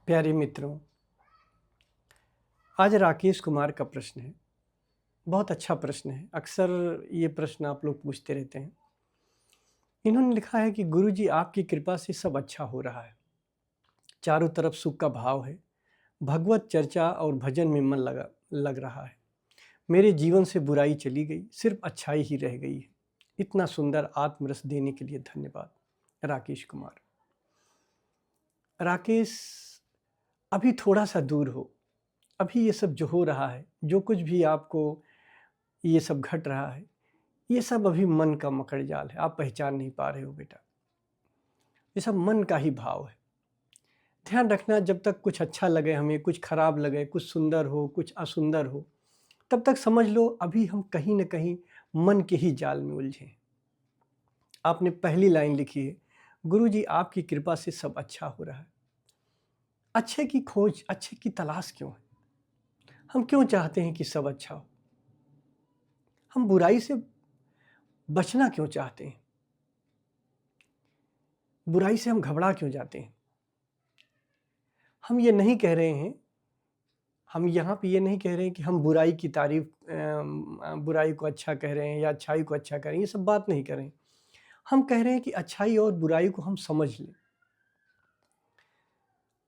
प्यारे मित्रों, आज राकेश कुमार का प्रश्न है। बहुत अच्छा प्रश्न है। अक्सर ये प्रश्न आप लोग पूछते रहते हैं। इन्होंने लिखा है कि गुरुजी आपकी कृपा से सब अच्छा हो रहा है, चारों तरफ सुख का भाव है, भगवत चर्चा और भजन में मन लग रहा है। मेरे जीवन से बुराई चली गई, सिर्फ अच्छाई ही रह गई है। इतना सुंदर आत्मरस देने के लिए धन्यवाद। राकेश कुमार। राकेश, अभी थोड़ा सा दूर हो। अभी ये सब जो हो रहा है, जो कुछ भी आपको ये सब घट रहा है, ये सब अभी मन का मकड़ जाल है। आप पहचान नहीं पा रहे हो बेटा। ये सब मन का ही भाव है। ध्यान रखना, जब तक कुछ अच्छा लगे हमें, कुछ खराब लगे, कुछ सुंदर हो, कुछ असुंदर हो, तब तक समझ लो अभी हम कहीं ना कहीं मन के ही जाल में उलझे हैं। आपने पहली लाइन लिखी है, गुरुजी आपकी कृपा से सब अच्छा हो रहा है। अच्छे की खोज, अच्छे की तलाश क्यों है? हम क्यों चाहते हैं कि सब अच्छा हो? हम बुराई से बचना क्यों चाहते हैं? बुराई से हम घबरा क्यों जाते हैं? हम ये नहीं कह रहे हैं, हम यहाँ पे ये नहीं कह रहे हैं कि हम बुराई की तारीफ, बुराई को अच्छा कह रहे हैं या अच्छाई को अच्छा कह रहे हैं। ये सब बात नहीं कर रहे हैं। हम कह रहे हैं कि अच्छाई और बुराई को हम समझ लें।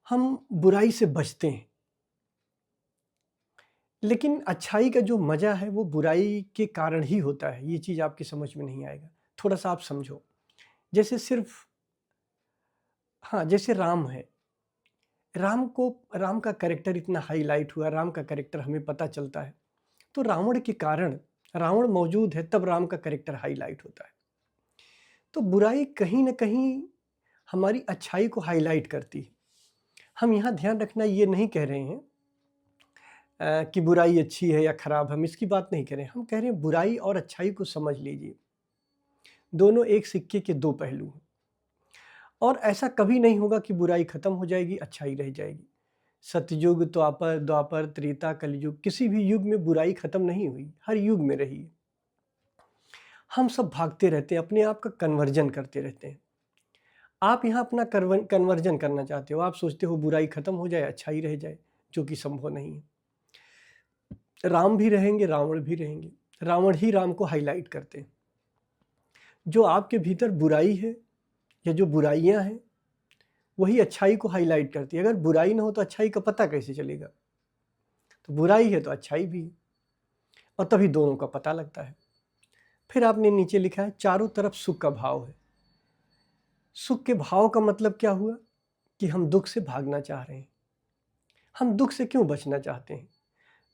हम बुराई से बचते हैं, लेकिन अच्छाई का जो मजा है वो बुराई के कारण ही होता है। ये चीज़ आपकी समझ में नहीं आएगा। थोड़ा सा आप समझो। जैसे सिर्फ, हाँ, जैसे राम है। राम का कैरेक्टर इतना हाईलाइट हुआ, राम का कैरेक्टर हमें पता चलता है, तो रावण के कारण, रावण मौजूद है तब राम का कैरेक्टर हाईलाइट होता है। तो बुराई कहीं ना कहीं हमारी अच्छाई को हाईलाइट करती है। हम यहाँ ध्यान रखना, ये नहीं कह रहे हैं कि बुराई अच्छी है या खराब, हम इसकी बात नहीं कर रहे हैं। हम कह रहे हैं बुराई और अच्छाई को समझ लीजिए, दोनों एक सिक्के के दो पहलू हैं। और ऐसा कभी नहीं होगा कि बुराई खत्म हो जाएगी, अच्छाई रह जाएगी। सतयुग, द्वापर, द्वापर, त्रेता, कलयुग, किसी भी युग में बुराई खत्म नहीं हुई, हर युग में रही है। हम सब भागते रहते हैं, अपने आप का कन्वर्जन करते रहते हैं। आप यहाँ अपना कन्वर्जन करना चाहते हो। आप सोचते हो बुराई खत्म हो जाए, अच्छाई रह जाए, जो कि संभव नहीं है। राम भी रहेंगे, रावण भी रहेंगे। रावण ही राम को हाईलाइट करते हैं। जो आपके भीतर बुराई है या जो बुराइयां हैं, वही अच्छाई को हाईलाइट करती है। अगर बुराई ना हो तो अच्छाई का पता कैसे चलेगा? तो बुराई है तो अच्छाई भी है, और तभी दोनों का पता लगता है। फिर आपने नीचे लिखा है, चारों तरफ सुख का भाव है। सुख के भाव का मतलब क्या हुआ? कि हम दुख से भागना चाह रहे हैं। हम दुख से क्यों बचना चाहते हैं?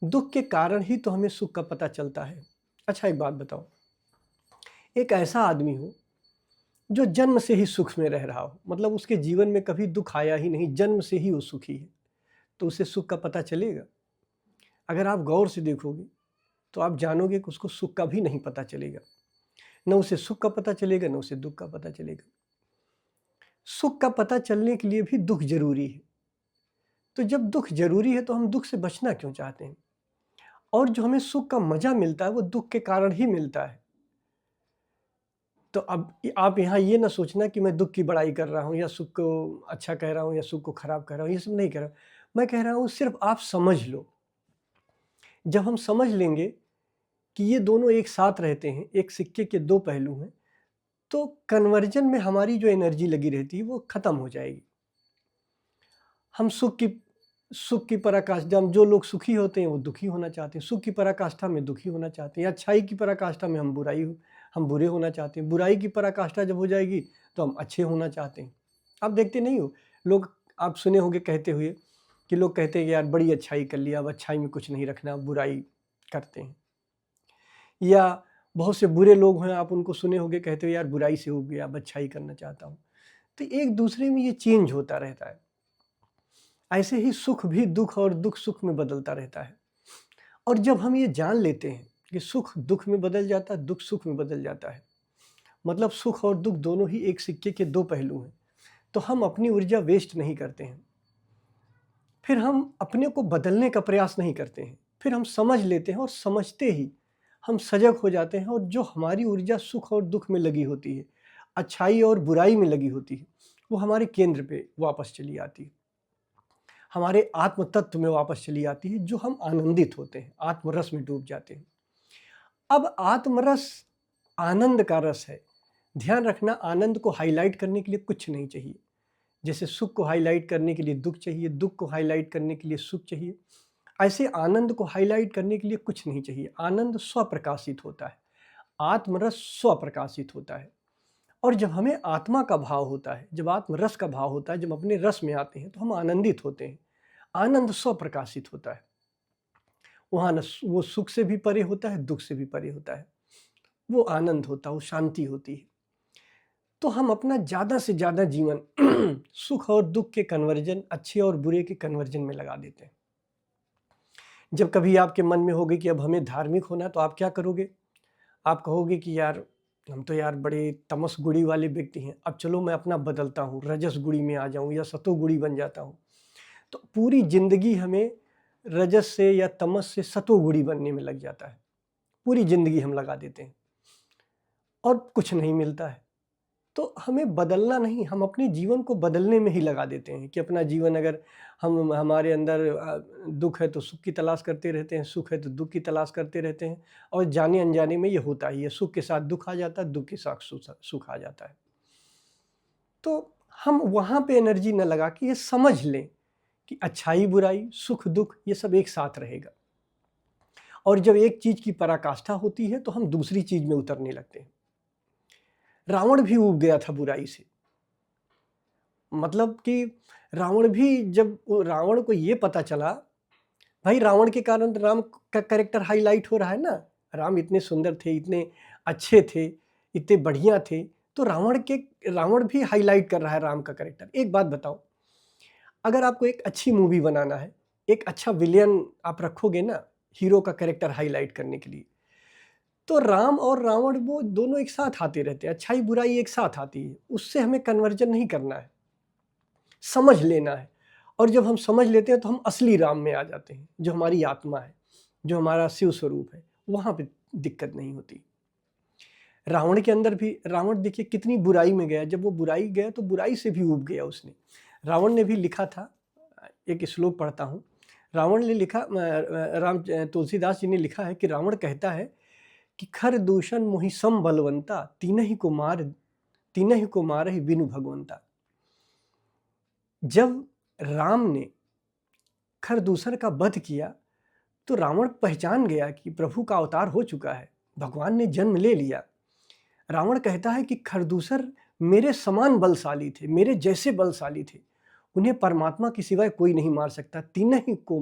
दुख के कारण ही तो हमें सुख का पता चलता है। अच्छा, एक बात बताओ, एक ऐसा आदमी हो जो जन्म से ही सुख में रह रहा हो, मतलब उसके जीवन में कभी दुख आया ही नहीं, जन्म से ही वो सुखी है, तो उसे सुख का पता चलेगा? अगर आप गौर से देखोगे तो आप जानोगे कि उसको सुख का भी नहीं पता चलेगा। न उसे सुख का पता चलेगा, न उसे दुख का पता चलेगा। सुख का पता चलने के लिए भी दुख जरूरी है। तो जब दुख जरूरी है तो हम दुख से बचना क्यों चाहते हैं? और जो हमें सुख का मजा मिलता है वो दुख के कारण ही मिलता है। तो अब आप यहाँ ये ना सोचना कि मैं दुख की बड़ाई कर रहा हूँ या सुख को अच्छा कह रहा हूँ या सुख को खराब कह रहा हूँ, ये सब नहीं कह रहा हूँ। मैं कह रहा हूँ सिर्फ आप समझ लो। जब हम समझ लेंगे कि ये दोनों एक साथ रहते हैं, एक सिक्के के दो पहलू हैं, तो कन्वर्जन में हमारी जो एनर्जी लगी रहती है वो खत्म हो जाएगी। हम सुख की पराकाष्ठा, जो लोग सुखी होते हैं वो दुखी होना चाहते हैं, सुख की पराकाष्ठा में दुखी होना चाहते हैं, अच्छाई की पराकाष्ठा में हम बुरे होना चाहते हैं, बुराई की पराकाष्ठा जब हो जाएगी तो हम अच्छे होना चाहते हैं। आप देखते नहीं हो, लोग, आप सुने होंगे कहते हुए कि लोग कहते हैं कि यार बड़ी अच्छाई कर लिया, अब अच्छाई में कुछ नहीं रखना, बुराई करते हैं। या बहुत से बुरे लोग हैं, आप उनको सुने होंगे कहते हुए यार बुराई से हो गया, अब अच्छाई करना चाहता हूँ। तो एक दूसरे में ये चेंज होता रहता है। ऐसे ही सुख भी दुख और दुख सुख में बदलता रहता है। और जब हम ये जान लेते हैं कि सुख दुख में बदल जाता है, दुख सुख में बदल जाता है, मतलब सुख और दुख दोनों ही एक सिक्के के दो पहलू हैं, तो हम अपनी ऊर्जा वेस्ट नहीं करते हैं। फिर हम अपने को बदलने का प्रयास नहीं करते हैं। फिर हम समझ लेते हैं और समझते ही हम सजग हो जाते हैं, और जो हमारी ऊर्जा सुख और दुख में लगी होती है, अच्छाई और बुराई में लगी होती है, वो हमारे केंद्र पे वापस चली आती है। हमारे आत्म तत्व में वापस चली आती है, जो हम आनंदित होते हैं, आत्मरस में डूब जाते हैं। अब आत्मरस आनंद का रस है। ध्यान रखना, आनंद को हाईलाइट करने के लिए कुछ नहीं चाहिए। जैसे सुख को हाईलाइट करने के लिए दुख चाहिए, दुख को हाईलाइट करने के लिए सुख चाहिए, ऐसे आनंद को हाईलाइट करने के लिए कुछ नहीं चाहिए। आनंद स्वप्रकाशित होता है, आत्मरस स्वप्रकाशित होता है। और जब हमें आत्मा का भाव होता है, जब आत्मरस का भाव होता है, जब अपने रस में आते हैं तो हम आनंदित होते हैं। आनंद स्वप्रकाशित होता है। वहाँ न वो सुख से भी परे होता है, दुख से भी परे होता है। वो आनंद होता है, वो शांति होती है। तो हम अपना ज़्यादा से ज़्यादा जीवन सुख और दुख के कन्वर्जन, अच्छे और बुरे के कन्वर्जन में लगा देते हैं। जब कभी आपके मन में होगी कि अब हमें धार्मिक होना, तो आप क्या करोगे? आप कहोगे कि यार हम तो यार बड़े तमस गुणी वाले व्यक्ति हैं, अब चलो मैं अपना बदलता हूँ, रजस गुणी में आ जाऊँ या सतो गुणी बन जाता हूँ। तो पूरी जिंदगी हमें रजस से या तमस से सतो गुणी बनने में लग जाता है। पूरी जिंदगी हम लगा देते हैं और कुछ नहीं मिलता है। तो हमें बदलना नहीं, हम अपने जीवन को बदलने में ही लगा देते हैं कि अपना जीवन, अगर हमारे अंदर दुख है तो सुख की तलाश करते रहते हैं, सुख है तो दुख की तलाश करते रहते हैं। और जाने अनजाने में ये होता ही है, सुख के साथ दुख आ जाता है, दुख के साथ सुख आ जाता है। तो हम वहाँ पे एनर्जी न लगा के ये समझ लें कि अच्छाई बुराई, सुख दुख, ये सब एक साथ रहेगा। और जब एक चीज़ की पराकाष्ठा होती है तो हम दूसरी चीज़ में उतरने लगते हैं। रावण भी ऊब गया था बुराई से। मतलब कि रावण भी, जब रावण को ये पता चला, भाई रावण के कारण तो राम का कैरेक्टर हाईलाइट हो रहा है ना, राम इतने सुंदर थे, इतने अच्छे थे, इतने बढ़िया थे, तो रावण भी हाईलाइट कर रहा है राम का कैरेक्टर। एक बात बताओ, अगर आपको एक अच्छी मूवी बनाना है, एक अच्छा विलेन आप रखोगे ना हीरो का कैरेक्टर हाईलाइट करने के लिए, तो राम और रावण वो दोनों एक साथ आते रहते हैं, अच्छाई बुराई एक साथ आती है। उससे हमें कन्वर्जन नहीं करना है, समझ लेना है। और जब हम समझ लेते हैं तो हम असली राम में आ जाते हैं, जो हमारी आत्मा है, जो हमारा शिव स्वरूप है। वहाँ पे दिक्कत नहीं होती। रावण के अंदर भी, रावण देखिए कितनी बुराई में गया, जब वो बुराई गया तो बुराई से भी ऊब गया उसने। रावण ने भी लिखा था, एक श्लोक पढ़ता हूँ, रावण ने लिखा, तुलसीदास जी ने लिखा है कि रावण कहता है कि खर दूषण मोहि सम बलवंता, तीनहि को मारहि बिनु भगवंता। जब राम ने खरदूषण का वध किया तो रावण पहचान गया कि प्रभु का अवतार हो चुका है, भगवान ने जन्म ले लिया। रावण कहता है कि खरदूषण मेरे समान बलशाली थे, मेरे जैसे बलशाली थे, उन्हें परमात्मा के सिवाय कोई नहीं मार सकता। तीनहि को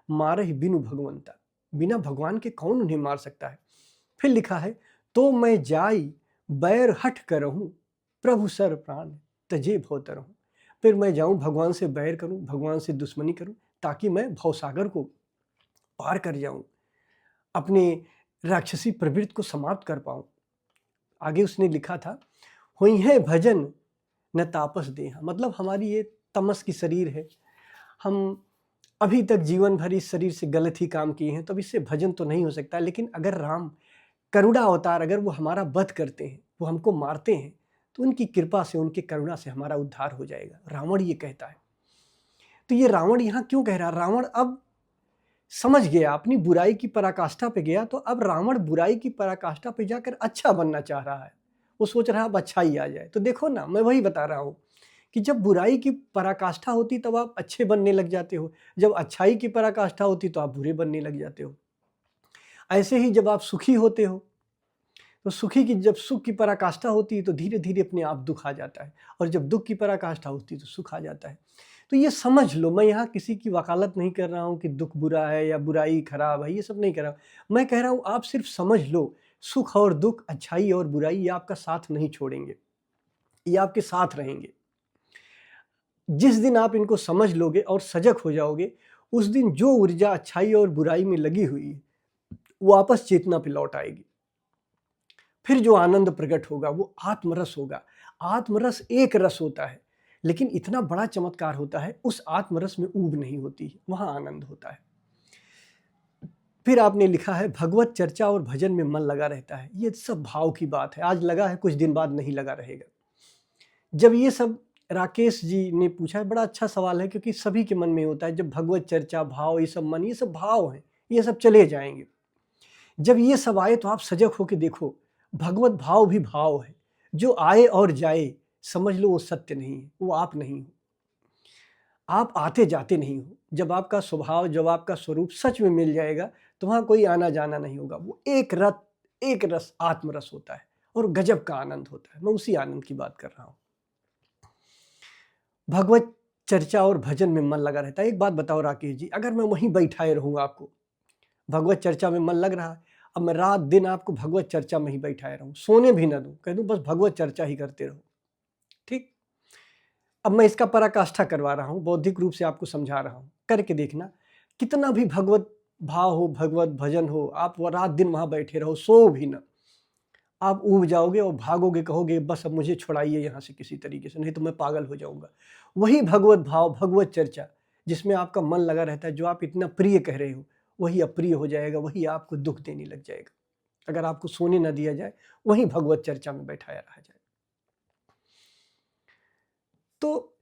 मारहि बिनु भगवंता, बिना भगवान के कौन उन्हें मार सकता है। फिर लिखा है, तो मैं जाई बैर हठ करहूँ, प्रभु सर प्राण तजे भव तरहूँ। फिर मैं जाऊं भगवान से बैर करूं, भगवान से दुश्मनी करूं, ताकि मैं भवसागर को पार कर जाऊं, अपने राक्षसी प्रवृत्ति को समाप्त कर पाऊं। आगे उसने लिखा था, हुई है भजन न तापस देहा। मतलब हमारी ये तमस की शरीर है, हम अभी तक जीवन भर इस शरीर से गलत ही काम किए हैं, तो इससे भजन तो नहीं हो सकता। लेकिन अगर राम करुणा अवतार, अगर वो हमारा वध करते हैं, वो हमको मारते हैं, तो उनकी कृपा से, उनकी करुणा से हमारा उद्धार हो जाएगा। रावण ये कहता है। तो ये रावण यहाँ क्यों कह रहा है? रावण अब समझ गया, अपनी बुराई की पराकाष्ठा पे गया, तो अब रावण बुराई की पराकाष्ठा पे जाकर अच्छा बनना चाह रहा है। वो सोच रहा है अब अच्छा ही आ जाए। तो देखो ना, मैं वही बता रहा हूँ कि जब बुराई की पराकाष्ठा होती तब आप अच्छे बनने लग जाते हो, जब अच्छाई की पराकाष्ठा होती तो आप बुरे बनने लग जाते हो। ऐसे ही जब आप सुखी होते हो, तो जब सुख की पराकाष्ठा होती है तो धीरे धीरे अपने आप दुख आ जाता है, और जब दुख की पराकाष्ठा होती है तो सुख आ जाता है। तो ये समझ लो, मैं यहाँ किसी की वकालत नहीं कर रहा हूँ कि दुख बुरा है या बुराई खराब है, ये सब नहीं कर रहा हूँ। मैं कह रहा हूँ आप सिर्फ समझ लो, सुख और दुख, अच्छाई और बुराई, ये आपका साथ नहीं छोड़ेंगे, ये आपके साथ रहेंगे। जिस दिन आप इनको समझ लोगे और सजग हो जाओगे, उस दिन जो ऊर्जा अच्छाई और बुराई में लगी हुई है वो वापस चेतना पे लौट आएगी। फिर जो आनंद प्रकट होगा वो आत्मरस होगा। आत्मरस एक रस होता है, लेकिन इतना बड़ा चमत्कार होता है, उस आत्मरस में ऊब नहीं होती है, वहां आनंद होता है। फिर आपने लिखा है, भगवत चर्चा और भजन में मन लगा रहता है। ये सब भाव की बात है, आज लगा है कुछ दिन बाद नहीं लगा रहेगा। जब ये सब राकेश जी ने पूछा है, बड़ा अच्छा सवाल है, क्योंकि सभी के मन में होता है जब भगवत चर्चा, भाव, ये सब मन, ये सब भाव हैं, ये सब चले जाएंगे। जब ये सब आए तो आप सजग होकर देखो, भगवत भाव भी भाव है, जो आए और जाए समझ लो वो सत्य नहीं है, वो आप नहीं हो, आप आते जाते नहीं हो। जब आपका स्वभाव, जब आपका स्वरूप सच में मिल जाएगा तो वहाँ कोई आना जाना नहीं होगा। वो एक रस आत्मरस होता है और गजब का आनंद होता है। मैं उसी आनंद की बात कर रहा हूँ। भगवत चर्चा और भजन में मन लगा रहता है। एक बात बताओ राकेश जी, अगर मैं वहीं बैठाए रहूँगा, आपको भगवत चर्चा में मन लग रहा है, अब मैं रात दिन आपको भगवत चर्चा में ही बैठाए रहूँ, सोने भी ना दूँ, कह दूँ बस भगवत चर्चा ही करते रहो, ठीक? अब मैं इसका पराकाष्ठा करवा रहा हूँ, बौद्धिक रूप से आपको समझा रहा हूँ, करके देखना। कितना भी भगवत भाव हो, भगवत भजन हो, आप वो रात दिन वहाँ बैठे रहो, सो भी ना, आप ऊब जाओगे और भागोगे, कहोगे बस अब मुझे छुड़ाइए यहाँ से किसी तरीके से, नहीं तो मैं पागल हो जाऊँगा। वही भगवत भाव, भगवत चर्चा जिसमें आपका मन लगा रहता है, जो आप इतना प्रिय कह रहे हो, वही अप्रिय हो जाएगा, वही आपको दुख देने लग जाएगा। अगर आपको सोने न दिया जाए, वही भगवत चर्चा में बैठाया रहा जाए। तो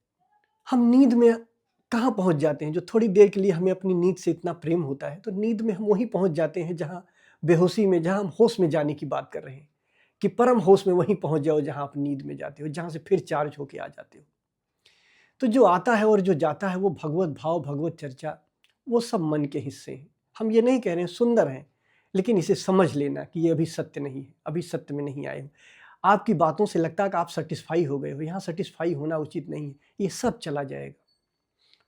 हम नींद में कहाँ पहुँच जाते हैं? जो थोड़ी देर के लिए हमें अपनी नींद से इतना प्रेम होता है, तो नींद में हम वहीं पहुँच जाते हैं जहाँ बेहोशी में, जहाँ हम होश में जाने की बात कर रहे हैं, कि परम होश में वहीं पहुँच जाओ जहाँ आप नींद में जाते हो, जहाँ से फिर चार्ज होके आ जाते हो। तो जो आता है और जो जाता है वो भगवत भाव, भगवत चर्चा, वो सब मन के हिस्से हैं। हम ये नहीं कह रहे हैं सुंदर हैं, लेकिन इसे समझ लेना कि ये अभी सत्य नहीं है, अभी सत्य में नहीं आए हो। आपकी बातों से लगता है कि आप सेटिस्फाई हो गए हो, यहाँ सेटिस्फाई होना उचित नहीं है, ये सब चला जाएगा।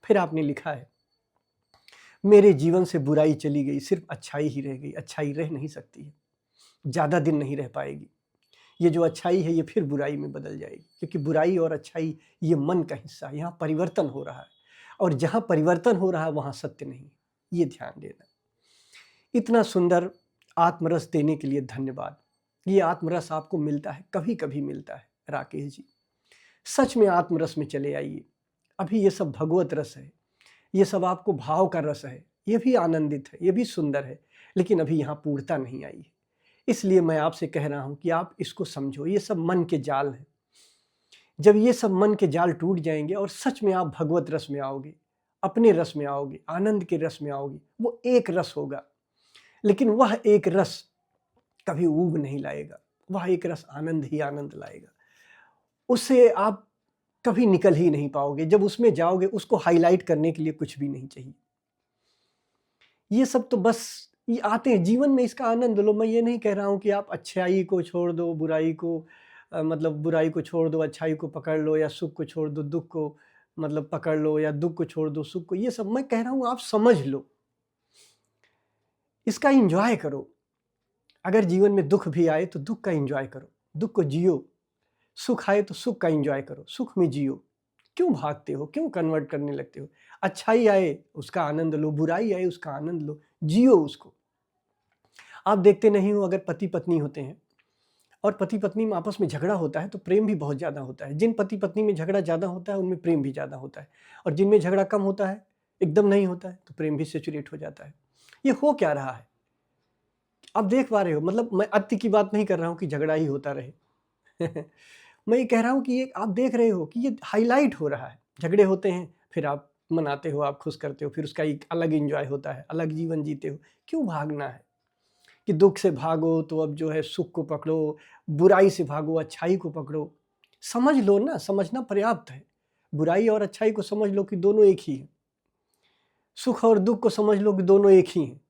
फिर आपने लिखा है, मेरे जीवन से बुराई चली गई, सिर्फ अच्छाई ही रह गई। अच्छाई रह नहीं सकती है, ज़्यादा दिन नहीं रह पाएगी। ये जो अच्छाई है ये फिर बुराई में बदल जाएगी, क्योंकि बुराई और अच्छाई ये मन का हिस्सा है, यहाँ परिवर्तन हो रहा है, और जहाँ परिवर्तन हो रहा है वहाँ सत्य नहीं है, ये ध्यान देना। इतना सुंदर आत्मरस देने के लिए धन्यवाद। ये आत्मरस आपको मिलता है, कभी कभी मिलता है राकेश जी, सच में आत्मरस में चले आइए। अभी ये सब भगवत रस है, ये सब आपको भाव का रस है, ये भी आनंदित है, ये भी सुंदर है, लेकिन अभी यहाँ पूर्णता नहीं आई है। इसलिए मैं आपसे कह रहा हूँ कि आप इसको समझो, ये सब मन के जाल हैं। जब ये सब मन के जाल टूट जाएंगे और सच में आप भगवत रस में आओगे, अपने रस में आओगे, आनंद के रस में आओगे, वो एक रस होगा, लेकिन वह एक रस कभी ऊब नहीं लाएगा, वह एक रस आनंद ही आनंद लाएगा। उससे आप कभी निकल ही नहीं पाओगे। जब उसमें जाओगे, उसको हाईलाइट करने के लिए कुछ भी नहीं चाहिए। ये सब तो बस ये आते हैं जीवन में, इसका आनंद लो। मैं ये नहीं कह रहा हूँ कि आप अच्छाई को छोड़ दो, बुराई को मतलब बुराई को छोड़ दो, अच्छाई को पकड़ लो, या सुख को छोड़ दो, दुख को मतलब पकड़ लो, या दुख को छोड़ दो, सुख को। ये सब मैं कह रहा हूँ आप समझ लो, इसका एंजॉय करो। अगर जीवन में दुख भी आए तो दुख का एंजॉय करो, दुख को जियो। सुख आए तो सुख का एंजॉय करो, सुख में जियो। क्यों भागते हो, क्यों कन्वर्ट करने लगते हो? अच्छाई आए उसका आनंद लो, बुराई आए उसका आनंद लो, जियो उसको। आप देखते नहीं हो, अगर पति पत्नी होते हैं और पति पत्नी में आपस में झगड़ा होता है तो प्रेम भी बहुत ज़्यादा होता है। जिन पति पत्नी में झगड़ा ज़्यादा होता है उनमें प्रेम भी ज़्यादा होता है, और जिनमें झगड़ा कम होता है, एकदम नहीं होता है, तो प्रेम भी सेचुरेट हो जाता है। ये हो क्या रहा है आप देख पा रहे हो? मतलब मैं अति की बात नहीं कर रहा हूँ कि झगड़ा ही होता रहे मैं ये कह रहा हूँ कि ये आप देख रहे हो कि ये हाईलाइट हो रहा है। झगड़े होते हैं, फिर आप मनाते हो, आप खुश करते हो, फिर उसका एक अलग एंजॉय होता है, अलग जीवन जीते हो। क्यों भागना है कि दुख से भागो तो अब जो है सुख को पकड़ो, बुराई से भागो अच्छाई को पकड़ो। समझ लो ना, समझना पर्याप्त है। बुराई और अच्छाई को समझ लो कि दोनों एक ही हैं। सुख और दुख को समझ लो कि दोनों एक ही हैं,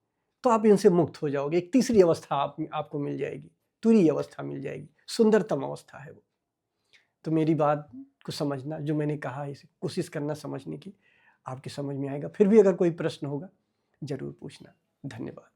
तो आप इनसे मुक्त हो जाओगे। एक तीसरी अवस्था आपको मिल जाएगी, तुरीय अवस्था मिल जाएगी, सुंदरतम अवस्था है वो। तो मेरी बात को समझना, जो मैंने कहा है इसे कोशिश करना समझने की, आपकी समझ में आएगा। फिर भी अगर कोई प्रश्न होगा जरूर पूछना। धन्यवाद।